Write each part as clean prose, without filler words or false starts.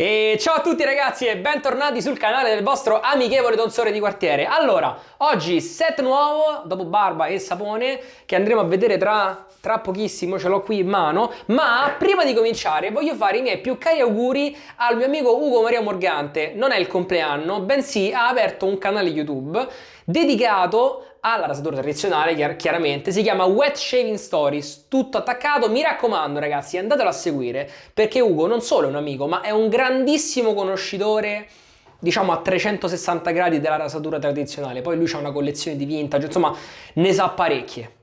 E ciao a tutti ragazzi e bentornati sul canale del vostro amichevole tonsore di quartiere. Allora, oggi set nuovo, dopo barba e sapone, che andremo a vedere tra pochissimo, ce l'ho qui in mano. Ma prima di cominciare voglio fare i miei più cari auguri al mio amico Ugo Maria Morgante. Non è il compleanno, bensì ha aperto un canale YouTube dedicato alla rasatura tradizionale, chiaramente. Si chiama Wet Shaving Stories, tutto attaccato. Mi raccomando ragazzi, andatelo a seguire, perché Ugo non solo è un amico, ma è un grandissimo conoscitore, diciamo a 360 gradi, della rasatura tradizionale. Poi lui ha una collezione di vintage, insomma ne sa parecchie.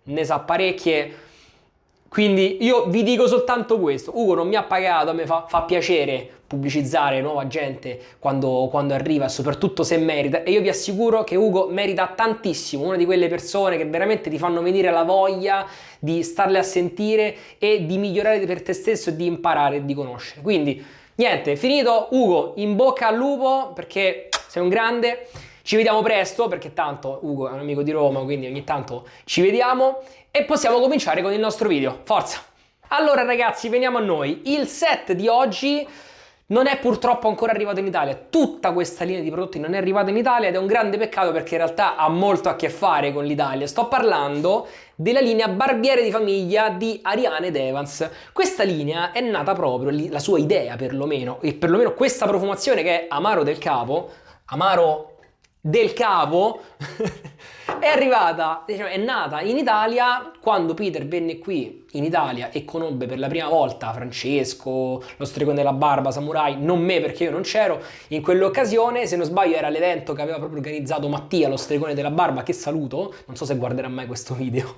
Quindi io vi dico soltanto questo: Ugo non mi ha pagato, a me fa piacere pubblicizzare nuova gente quando arriva, soprattutto se merita, e io vi assicuro che Ugo merita tantissimo, una di quelle persone che veramente ti fanno venire la voglia di starle a sentire e di migliorare per te stesso e di imparare e di conoscere. Quindi niente, finito. Ugo, in bocca al lupo, perché sei un grande. Ci vediamo presto, perché tanto Ugo è un amico di Roma, quindi ogni tanto ci vediamo e possiamo cominciare con il nostro video. Forza! Allora ragazzi, veniamo a noi. Il set di oggi non è purtroppo ancora arrivato in Italia. Tutta questa linea di prodotti non è arrivata in Italia ed è un grande peccato, perché in realtà ha molto a che fare con l'Italia. Sto parlando della linea Barbiere di famiglia di Ariane ed Evans. Questa linea è nata proprio, la sua idea perlomeno, e perlomeno questa profumazione, che è Amaro del Capo, è arrivata, diciamo, è nata in Italia quando Peter venne qui in Italia e conobbe per la prima volta Francesco, lo stregone della barba, Samurai, non me perché io non c'ero in quell'occasione. Se non sbaglio era l'evento che aveva proprio organizzato Mattia, lo stregone della barba, che saluto, non so se guarderà mai questo video.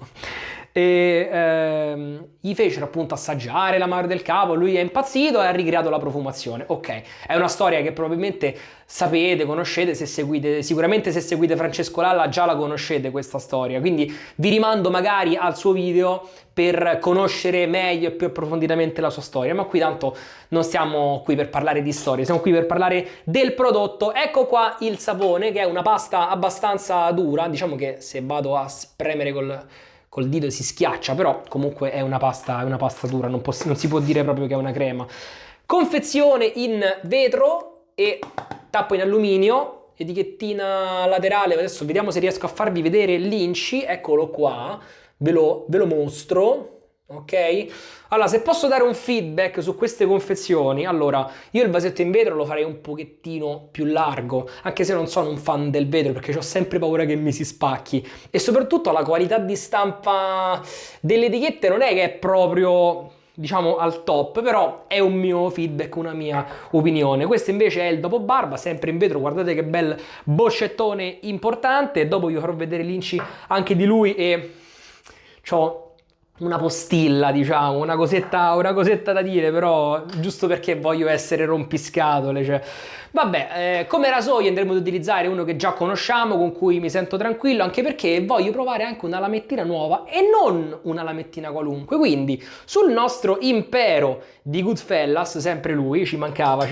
E gli fecero appunto assaggiare l'amaro del capo, lui è impazzito e ha ricreato la profumazione. Ok, è una storia che probabilmente sapete, conoscete, sicuramente se seguite Francesco Lalla già la conoscete questa storia, quindi vi rimando magari al suo video per conoscere meglio e più approfonditamente la sua storia. Ma qui tanto non stiamo qui per parlare di storie, siamo qui per parlare del prodotto. Ecco qua il sapone, che è una pasta abbastanza dura, diciamo che se vado a spremere col dito si schiaccia, però comunque è una pasta dura, non si può dire proprio che è una crema. Confezione in vetro e tappo in alluminio, etichettina laterale. Adesso vediamo se riesco a farvi vedere l'inci, eccolo qua, ve lo mostro. Ok, allora se posso dare un feedback su queste confezioni, allora io il vasetto in vetro lo farei un pochettino più largo, anche se non sono un fan del vetro perché ho sempre paura che mi si spacchi, e soprattutto la qualità di stampa delle etichette non è che è proprio, diciamo, al top, però è un mio feedback, una mia opinione. Questo invece è il dopo barba, sempre in vetro, guardate che bel boccettone importante. Dopo vi farò vedere l'inci anche di lui e c'ho una postilla, diciamo, una cosetta da dire, però giusto perché voglio essere rompiscatole, cioè. Vabbè, come rasoio andremo ad utilizzare uno che già conosciamo, con cui mi sento tranquillo, anche perché voglio provare anche una lamettina nuova e non una lamettina qualunque. Quindi sul nostro impero di Goodfellas, sempre lui, ci mancava,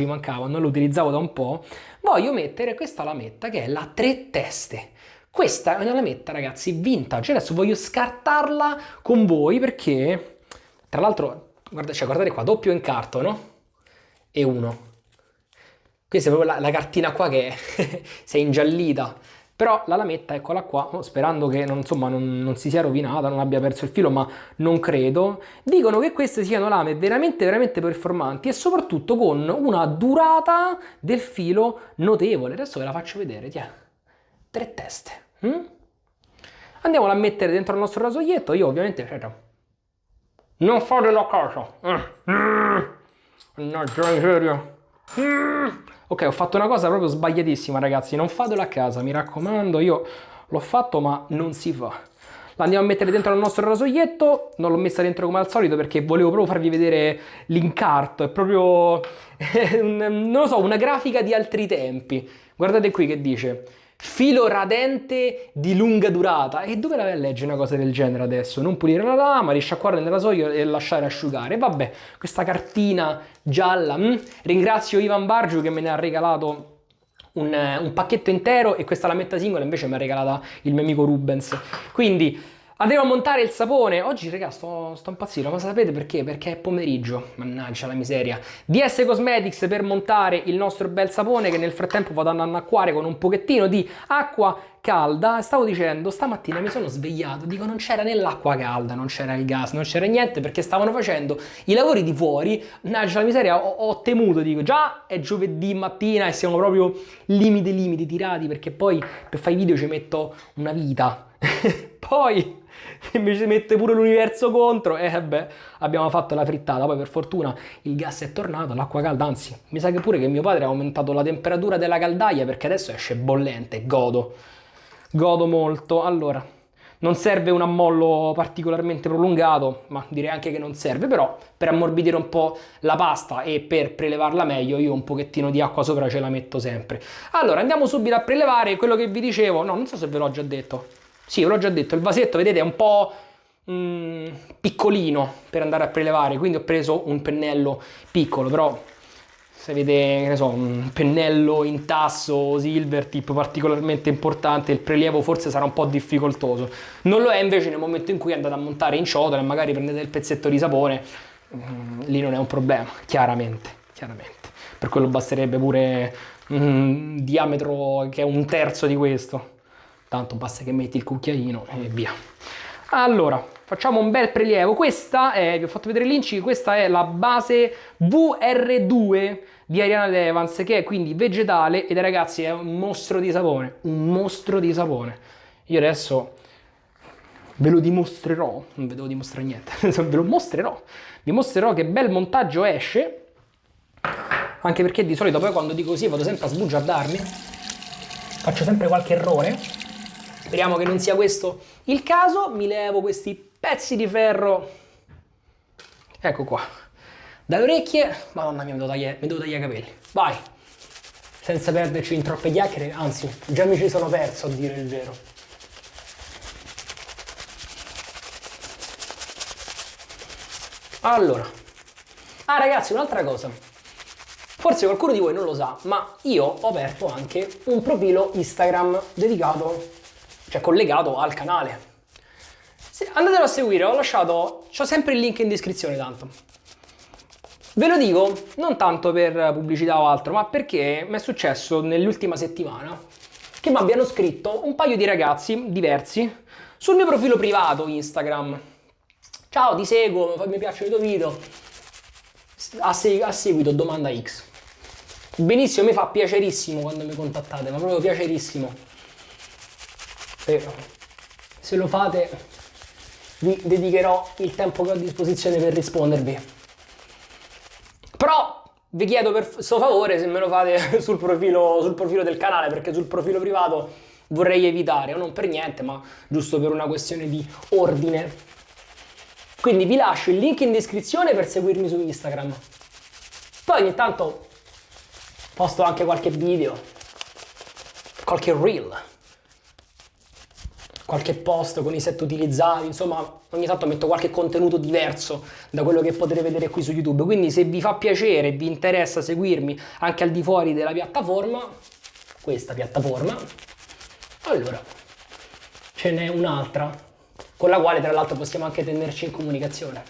non lo utilizzavo da un po', voglio mettere questa lametta che è la 3 teste. Questa è una lametta, ragazzi, vintage. Adesso voglio scartarla con voi perché, tra l'altro, guardate qua, doppio incarto, no? E uno. Questa è proprio la cartina qua che si è ingiallita. Però la lametta, eccola qua, sperando che non si sia rovinata, non abbia perso il filo, ma non credo. Dicono che queste siano lame veramente, veramente performanti e soprattutto con una durata del filo notevole. Adesso ve la faccio vedere, tiè. 3 teste. Andiamola a mettere dentro il nostro rasoietto. Io ovviamente non fate la cosa. Mannaggia miseria. Ok, ho fatto una cosa proprio sbagliatissima, ragazzi. Non fatelo a casa, mi raccomando. Io l'ho fatto, ma non si fa. La andiamo a mettere dentro il nostro rasoietto. Non l'ho messa dentro come al solito perché volevo proprio farvi vedere l'incarto. È proprio non lo so, una grafica di altri tempi. Guardate qui che dice: filo radente di lunga durata. E dove la vai a leggere una cosa del genere adesso? Non pulire la lama, risciacquarla nel rasoio e lasciare asciugare. Vabbè, questa cartina gialla. Ringrazio Ivan Bargiu che me ne ha regalato un pacchetto intero, e questa lametta singola invece mi ha regalata il mio amico Rubens. Quindi Andremo a montare il sapone. Oggi, raga, sto impazzito, ma sapete perché? Perché è pomeriggio. Mannaggia la miseria. DS Cosmetics per montare il nostro bel sapone che nel frattempo vado ad annacquare con un pochettino di acqua calda. Stavo dicendo, stamattina mi sono svegliato, dico non c'era né l'acqua calda, non c'era il gas, non c'era niente perché stavano facendo i lavori di fuori. Mannaggia la miseria, ho temuto, dico già è giovedì mattina e siamo proprio limiti tirati perché poi per fare i video ci metto una vita. Poi mi ci mette pure l'universo contro e beh, abbiamo fatto la frittata. Poi per fortuna il gas è tornato, l'acqua calda, anzi mi sa che pure che mio padre ha aumentato la temperatura della caldaia perché adesso esce bollente, godo molto. Allora, non serve un ammollo particolarmente prolungato, ma direi anche che non serve, però per ammorbidire un po' la pasta e per prelevarla meglio io un pochettino di acqua sopra ce la metto sempre. Allora andiamo subito a prelevare quello che vi dicevo. No, non so se ve l'ho già detto. Sì, ve l'ho già detto, il vasetto, vedete, è un po' piccolino per andare a prelevare, quindi ho preso un pennello piccolo, però se avete, che ne so, un pennello in tasso silver tip particolarmente importante, il prelievo forse sarà un po' difficoltoso. Non lo è invece nel momento in cui andate a montare in ciotola e magari prendete il pezzetto di sapone, lì non è un problema, chiaramente. Per quello basterebbe pure un diametro che è un terzo di questo. Tanto basta che metti il cucchiaino e via. Allora, facciamo un bel prelievo. Questa è, vi ho fatto vedere l'inci, questa è la base VR2 di Ariana DeVance, che è quindi vegetale ed ragazzi è un mostro di sapone, Io adesso ve lo dimostrerò, non ve devo dimostrare niente, ve lo mostrerò. Vi mostrerò che bel montaggio esce, anche perché di solito poi quando dico così vado sempre a sbugiardarmi, faccio sempre qualche errore. Speriamo che non sia questo il caso. Mi levo questi pezzi di ferro, ecco qua, dalle orecchie. Madonna mia, mi devo tagliare i capelli. Vai, senza perderci in troppe chiacchiere, anzi, già mi ci sono perso a dire il vero. Allora, ragazzi, un'altra cosa. Forse qualcuno di voi non lo sa, ma io ho aperto anche un profilo Instagram dedicato, cioè collegato al canale. Andatelo a seguire, c'ho sempre il link in descrizione tanto. Ve lo dico non tanto per pubblicità o altro, ma perché mi è successo nell'ultima settimana che mi abbiano scritto un paio di ragazzi diversi sul mio profilo privato Instagram. Ciao, ti seguo, mi piacciono i tuoi video. A seguito domanda X. Benissimo, mi fa piacerissimo quando mi contattate, ma proprio piacerissimo. Se lo fate vi dedicherò il tempo che ho a disposizione per rispondervi. Però vi chiedo per questo favore se me lo fate sul profilo del canale, perché sul profilo privato vorrei evitare, o non per niente, ma giusto per una questione di ordine. Quindi vi lascio il link in descrizione per seguirmi su Instagram. Poi ogni tanto posto anche qualche video, qualche reel, qualche post con i set utilizzati, insomma ogni tanto metto qualche contenuto diverso da quello che potete vedere qui su YouTube, quindi se vi fa piacere e vi interessa seguirmi anche al di fuori della piattaforma, questa piattaforma, allora ce n'è un'altra con la quale tra l'altro possiamo anche tenerci in comunicazione,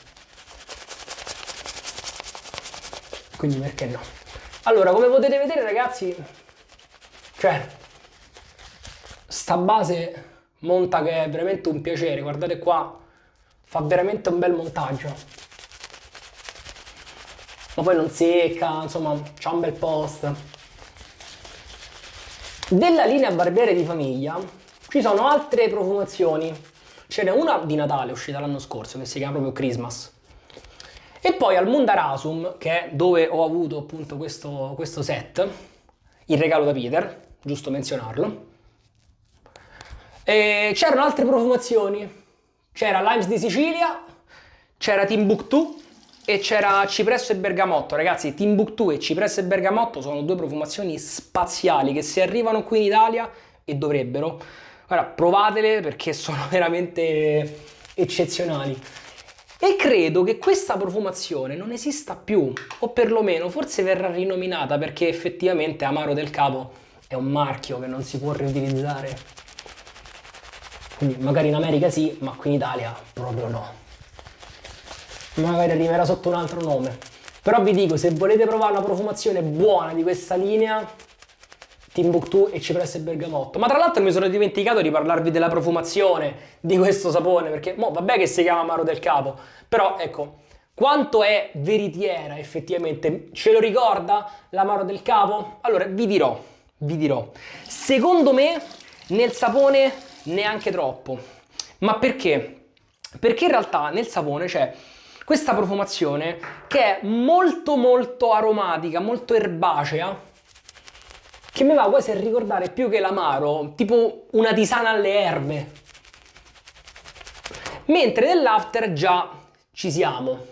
quindi perché no? Allora, come potete vedere ragazzi, cioè sta base monta che è veramente un piacere, guardate qua, fa veramente un bel montaggio, ma poi non secca, insomma c'ha un bel post. Della linea barbiere di famiglia ci sono altre profumazioni, ce n'è una di Natale uscita l'anno scorso che si chiama proprio Christmas, e poi al Mundarasum, che è dove ho avuto appunto questo set, il regalo da Peter, giusto menzionarlo. E c'erano altre profumazioni, c'era Limes di Sicilia, c'era Timbuktu e c'era Cipresso e Bergamotto. Ragazzi, Timbuktu e Cipresso e Bergamotto sono due profumazioni spaziali che se arrivano qui in Italia, e dovrebbero, guarda, provatele perché sono veramente eccezionali. E credo che questa profumazione non esista più, o perlomeno forse verrà rinominata, perché effettivamente Amaro del Capo è un marchio che non si può riutilizzare. Quindi magari in America sì, ma qui in Italia proprio no. Magari arriverà sotto un altro nome. Però vi dico, se volete provare una profumazione buona di questa linea, Timbuktu e cipresse e bergamotto. Ma tra l'altro mi sono dimenticato di parlarvi della profumazione di questo sapone, perché vabbè che si chiama Amaro del Capo, però ecco, quanto è veritiera effettivamente? Ce lo ricorda l'Amaro del Capo? Allora vi dirò. Secondo me nel sapone neanche troppo. Ma perché? Perché in realtà nel sapone c'è questa profumazione che è molto molto aromatica, molto erbacea, che mi va quasi a ricordare più che l'amaro, tipo una tisana alle erbe. Mentre nell'after già ci siamo.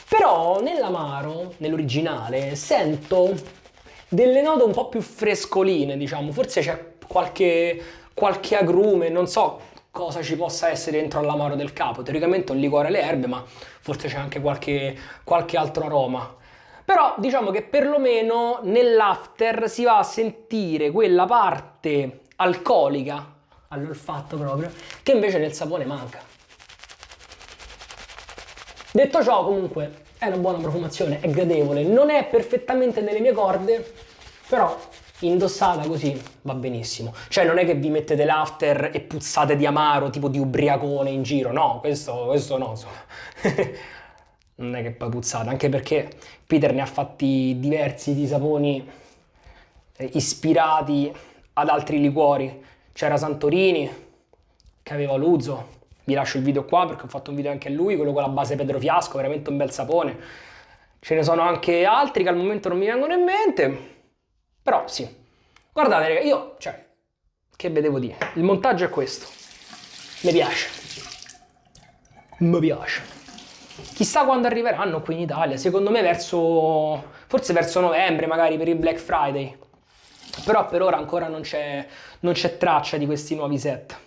Però nell'amaro, nell'originale, sento delle note un po' più frescoline, diciamo. Forse c'è qualche agrume, non so cosa ci possa essere dentro all'amaro del Capo. Teoricamente è un liquore alle erbe, ma forse c'è anche qualche altro aroma. Però diciamo che perlomeno nell'after si va a sentire quella parte alcolica, all'olfatto proprio, che invece nel sapone manca. Detto ciò, comunque, è una buona profumazione, è gradevole, non è perfettamente nelle mie corde, però indossata così va benissimo. Cioè non è che vi mettete l'after e puzzate di amaro, tipo di ubriacone in giro, no, questo no, insomma. Non è che poi puzzate, anche perché Peter ne ha fatti diversi di saponi ispirati ad altri liquori. C'era Santorini che aveva l'uzo, vi lascio il video qua perché ho fatto un video anche a lui, quello con la base Pedro Fiasco, veramente un bel sapone. Ce ne sono anche altri che al momento non mi vengono in mente, però sì. Guardate raga, io, cioè, che vedevo dire, il montaggio è questo, mi piace. Chissà quando arriveranno qui in Italia, secondo me forse verso novembre, magari per il Black Friday. Però per ora ancora non c'è traccia di questi nuovi set.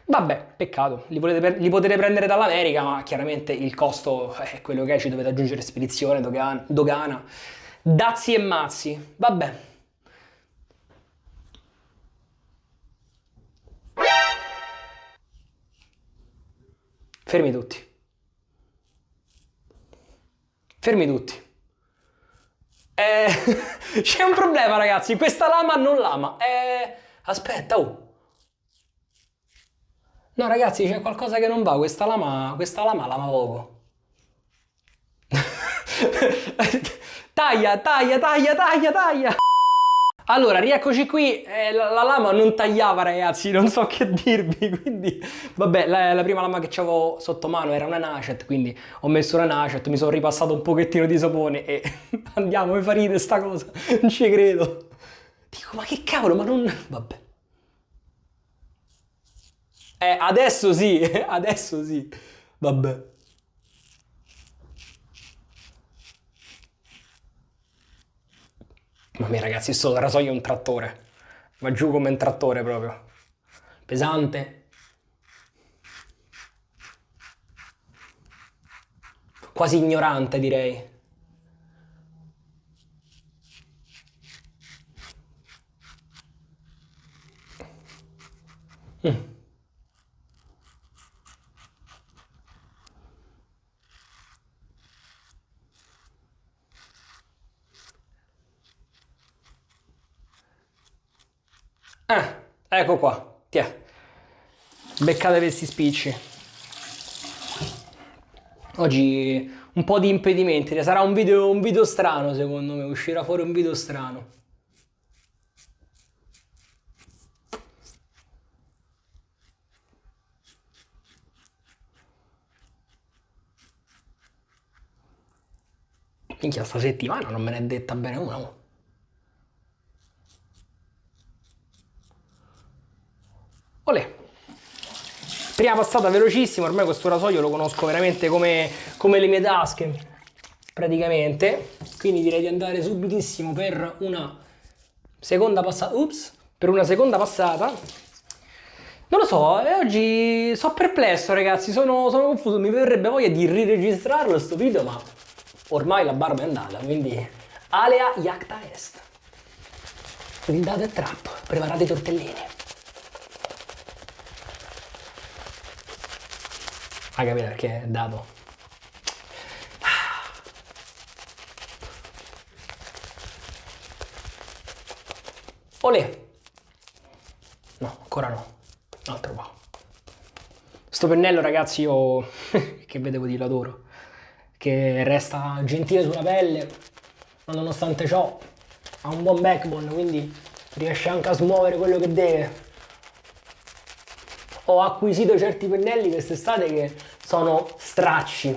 Vabbè, peccato, li potete prendere dall'America, ma chiaramente il costo è quello che è, ci dovete aggiungere spedizione, dogana, dazi e mazzi. Vabbè. Fermi tutti. C'è un problema ragazzi, questa lama non lama. Aspetta, oh. No ragazzi, c'è qualcosa che non va, questa lama lama poco. Taglia. Allora, rieccoci qui, la lama non tagliava ragazzi, non so che dirvi, quindi vabbè, la prima lama che c'avevo sotto mano era una Nacet, quindi ho messo una Nacet, mi sono ripassato un pochettino di sapone e andiamo, mi fa ridere sta cosa, non ci credo. Dico, ma che cavolo, ma non... vabbè. Adesso sì, vabbè. Mamma mia ragazzi, sto rasoio è un trattore, va giù come un trattore proprio, pesante, quasi ignorante direi. Ecco qua, tiè, beccate questi spicci. Oggi un po' di impedimenti, sarà un video strano secondo me, uscirà fuori un video strano. Minchia, sta settimana non me ne è detta bene una. Olè. Prima passata velocissima, ormai questo rasoio lo conosco veramente come le mie tasche, praticamente. Quindi direi di andare subitissimo per una seconda passata. Ups, per una seconda passata. Non lo so, oggi sono perplesso ragazzi, sono confuso, mi verrebbe voglia di riregistrarlo sto video, ma ormai la barba è andata, quindi alea iacta est. Il dado è trap, preparate i tortellini. capite perché è dato. Olè! No, ancora no. Un altro po'. Sto pennello, ragazzi, io che vedevo di l'adoro. Che resta gentile sulla pelle, ma nonostante ciò ha un buon backbone, quindi riesce anche a smuovere quello che deve. Ho acquisito certi pennelli quest'estate che sono stracci,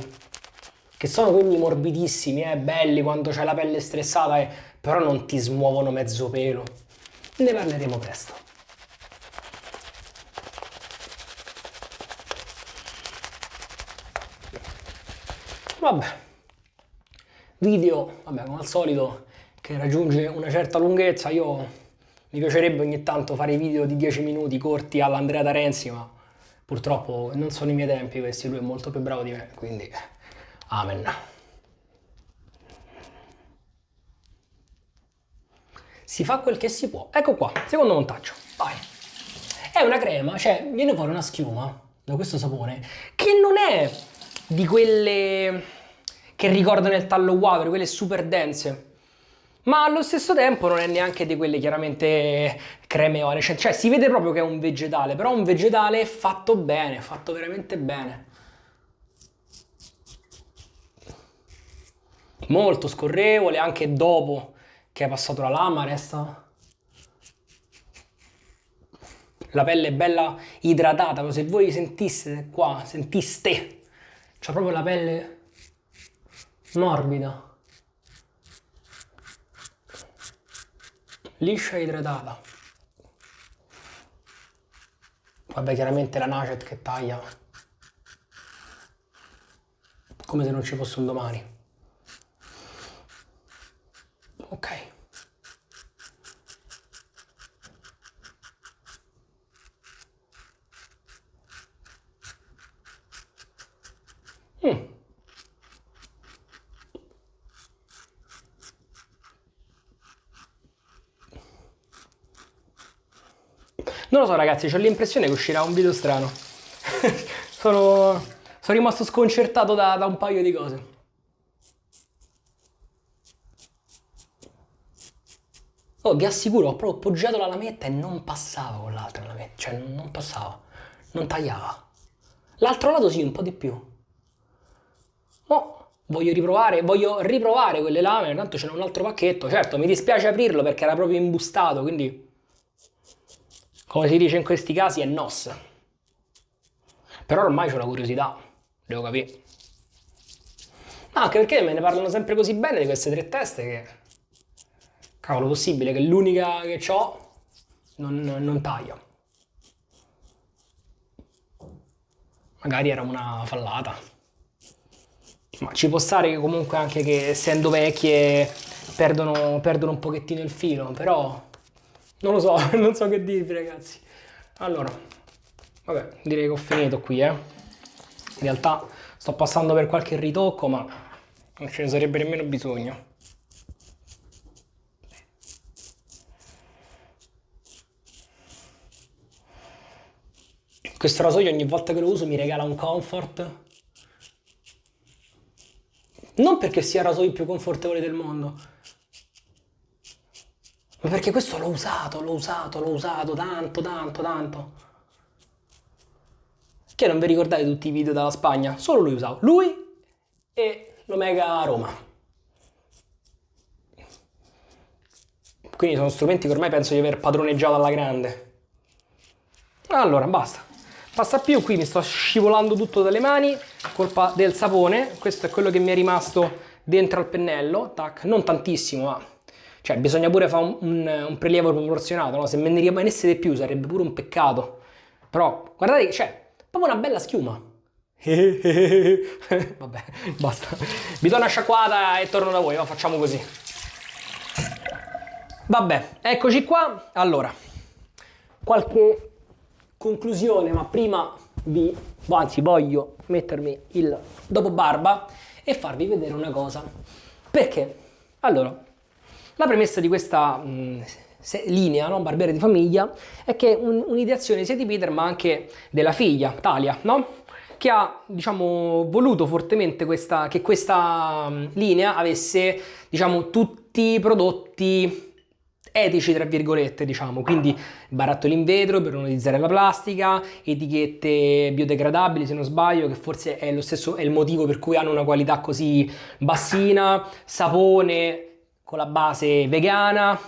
che sono quindi morbidissimi, belli quando c'hai la pelle stressata, però non ti smuovono mezzo pelo. Ne parleremo presto. Vabbè, video, vabbè, come al solito, che raggiunge una certa lunghezza. Mi piacerebbe ogni tanto fare video di 10 minuti corti all'Andrea Tarenzi, ma purtroppo non sono i miei tempi questi, lui è molto più bravo di me, quindi amen. Si fa quel che si può. Ecco qua, secondo montaggio, vai. È una crema, cioè viene fuori una schiuma da questo sapone che non è di quelle che ricordano il tallow water, quelle super dense, ma allo stesso tempo non è neanche di quelle chiaramente creme oleo, cioè si vede proprio che è un vegetale, però un vegetale fatto bene, fatto veramente bene. Molto scorrevole, anche dopo che hai passato la lama resta... La pelle è bella idratata, se voi sentiste qua, sentiste, c'ha proprio la pelle morbida, liscia e idratata. Vabbè, chiaramente la Nacet che taglia come se non ci fosse un domani. Ok. Non lo so, ragazzi, ho l'impressione che uscirà un video strano. sono rimasto sconcertato da un paio di cose. Oh, vi assicuro, ho proprio appoggiato la lametta e non passava con l'altra lametta, cioè non passava, non tagliava. L'altro lato sì, un po' di più. Oh, voglio riprovare quelle lame, tanto ce n'è un altro pacchetto. Certo, mi dispiace aprirlo perché era proprio imbustato, quindi... Come si dice in questi casi è nos. Però ormai c'ho la curiosità, devo capire. Anche perché me ne parlano sempre così bene di queste 3 teste che... Cavolo, possibile che l'unica che ho non taglia. Magari era una fallata. Ma ci può stare che comunque anche che essendo vecchie perdono un pochettino il filo, però non lo so, non so che dirvi, ragazzi. Allora, vabbè, direi che ho finito qui, In realtà sto passando per qualche ritocco, ma non ce ne sarebbe nemmeno bisogno. Questo rasoio ogni volta che lo uso mi regala un comfort. Non perché sia il rasoio più confortevole del mondo, ma perché questo l'ho usato tanto. Che non vi ricordate tutti i video dalla Spagna? Solo lui usavo. Lui e l'Omega Roma. Quindi sono strumenti che ormai penso di aver padroneggiato alla grande. Allora, basta. Passa più, qui mi sto scivolando tutto dalle mani, colpa del sapone. Questo è quello che mi è rimasto dentro al pennello. Tac, non tantissimo, ma... Cioè, bisogna pure fare un prelievo proporzionato, no? Se me ne rimanesse di più sarebbe pure un peccato. Però, guardate, c'è proprio una bella schiuma. Vabbè, basta. Vi do una sciacquata e torno da voi, ma facciamo così. Vabbè, eccoci qua. Allora, qualche conclusione, ma prima voglio mettermi il dopo barba e farvi vedere una cosa. Perché? Allora, la premessa di questa linea, no? Barbiere di famiglia, è che è un'ideazione sia di Peter ma anche della figlia, Talia, no? che ha, diciamo, voluto fortemente che questa linea avesse, diciamo, tutti i prodotti etici, tra virgolette, diciamo, quindi barattoli in vetro per non utilizzare la plastica, etichette biodegradabili, se non sbaglio, che forse è lo stesso, è il motivo per cui hanno una qualità così bassina, sapone con la base vegana,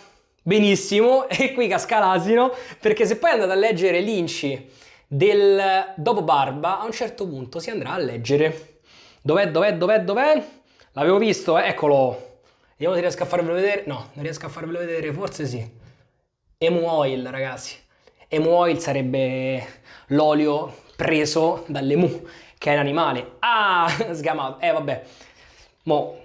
benissimo, e qui casca l'asino, perché se poi andate a leggere l'inci del dopo barba, a un certo punto si andrà a leggere. Dov'è? L'avevo visto, eccolo. Vediamo se riesco a farvelo vedere. No, non riesco a farvelo vedere, forse sì. Emu Oil, ragazzi. Emu Oil sarebbe l'olio preso dall'emu, che è un animale. Ah, sgamato. Vabbè. Mo'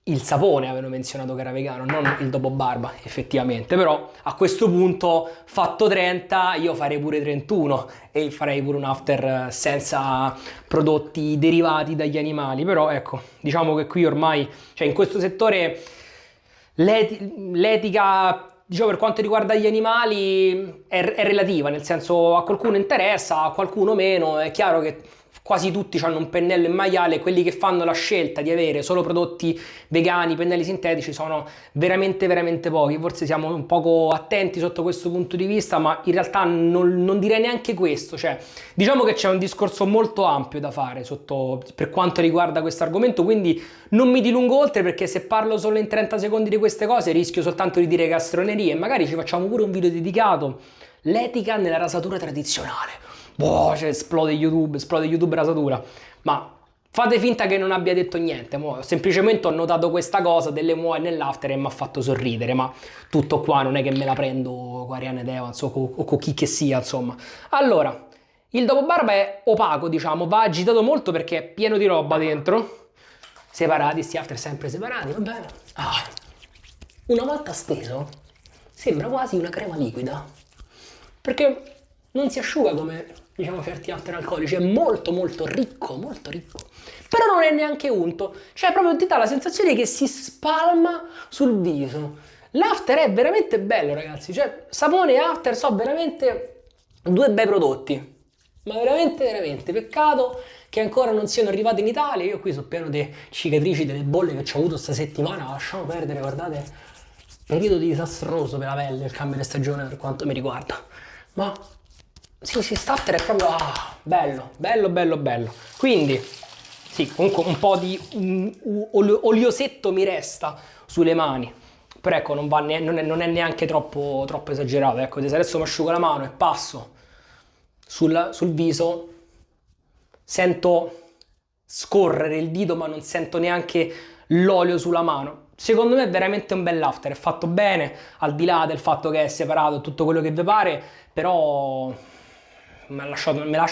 il sapone avevano menzionato che era vegano, non il dopo barba, effettivamente. Però a questo punto, fatto 30, io farei pure 31 e farei pure un after senza prodotti derivati dagli animali. Però ecco, diciamo che qui ormai, cioè in questo settore l'etica, diciamo, per quanto riguarda gli animali è relativa, nel senso a qualcuno interessa, a qualcuno meno. È chiaro che quasi tutti hanno un pennello in maiale, quelli che fanno la scelta di avere solo prodotti vegani, pennelli sintetici, sono veramente veramente pochi. Forse siamo un poco attenti sotto questo punto di vista, ma in realtà non direi neanche questo. Cioè, diciamo che c'è un discorso molto ampio da fare per quanto riguarda questo argomento, quindi non mi dilungo oltre, perché se parlo solo in 30 secondi di queste cose rischio soltanto di dire castronerie, e magari ci facciamo pure un video dedicato: l'etica nella rasatura tradizionale. Boh, cioè esplode YouTube rasatura. Ma fate finta che non abbia detto niente. Semplicemente ho notato questa cosa delle muoie nell'after e mi ha fatto sorridere. Ma tutto qua, non è che me la prendo con Ariane Devans o con chi che sia, insomma. Allora, il dopo barba è opaco, diciamo, va agitato molto perché è pieno di roba dentro. Separati, sti after sempre separati, va bene. Una volta steso, sembra quasi una crema liquida. Perché non si asciuga come, diciamo, certi after alcolici, è molto molto ricco, però non è neanche unto, cioè proprio ti dà la sensazione che si spalma sul viso. L'after è veramente bello, ragazzi, cioè sapone e after sono veramente due bei prodotti, ma veramente veramente peccato che ancora non siano arrivati in Italia. Io qui sono pieno di cicatrici, delle bolle che ho avuto sta settimana, lasciamo perdere, guardate, periodo disastroso per la pelle, il cambio di stagione per quanto mi riguarda, ma sì, Starter è proprio bello. Quindi, sì, comunque un po' di oliosetto mi resta sulle mani. Però ecco, non è neanche troppo esagerato. Ecco, se adesso mi asciugo la mano e passo sul viso, sento scorrere il dito, ma non sento neanche l'olio sulla mano. Secondo me è veramente un bell'after, è fatto bene, al di là del fatto che è separato, tutto quello che vi pare, però mi lascia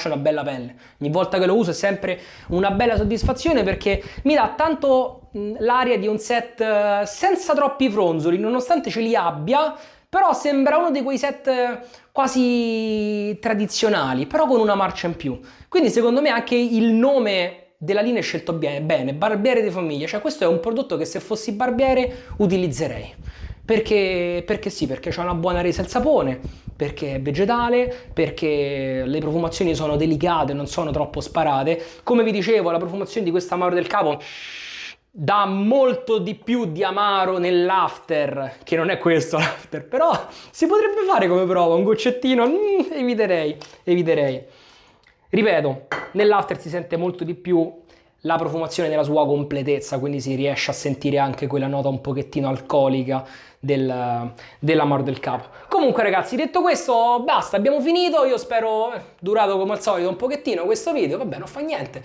una bella pelle. Ogni volta che lo uso è sempre una bella soddisfazione, perché mi dà tanto l'aria di un set senza troppi fronzoli, nonostante ce li abbia, però sembra uno di quei set quasi tradizionali, però con una marcia in più. Quindi secondo me anche il nome della linea è scelto bene, Barbiere di famiglia. Cioè questo è un prodotto che se fossi barbiere utilizzerei. Perché sì, perché c'è una buona resa al sapone, perché è vegetale, perché le profumazioni sono delicate, non sono troppo sparate. Come vi dicevo, la profumazione di questo amaro del capo dà molto di più di amaro nell'after, che non è questo l'after, però si potrebbe fare come prova, un goccettino, eviterei. Ripeto, nell'after si sente molto di più la profumazione nella sua completezza, quindi si riesce a sentire anche quella nota un pochettino alcolica dell'amaro del capo. Comunque ragazzi, detto questo, basta, abbiamo finito. Io spero durato come al solito un pochettino questo video, vabbè, non fa niente.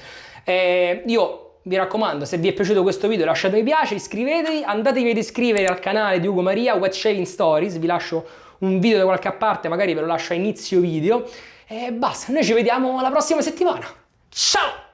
Io vi raccomando, se vi è piaciuto questo video lasciate mi piace, iscrivetevi, andatevi ad iscrivere al canale di Ugo Maria, Wet Shaving Stories, vi lascio un video da qualche parte, magari ve lo lascio a inizio video, e basta, noi ci vediamo la prossima settimana. Ciao!